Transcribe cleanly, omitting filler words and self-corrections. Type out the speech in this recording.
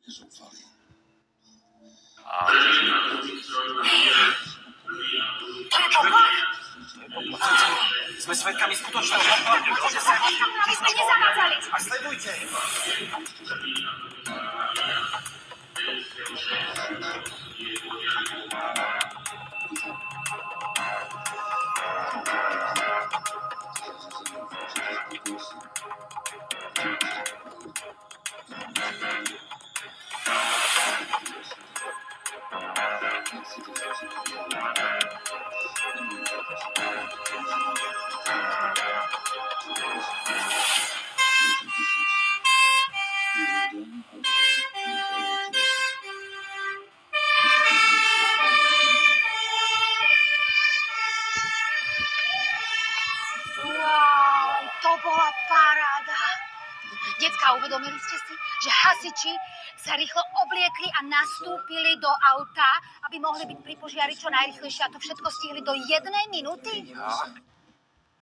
To je poplach? Sme svedkami skutočného poplachu. Môže sa... Aby sme nezavádzali. A sledujte. To bola paráda. Decká, uvedomili ste si, že hasiči sa rýchlo obliekli a nastúpili do auta, aby mohli byť pri požiari čo najrýchlejšie a to všetko stihli do 1 minúty? Ja?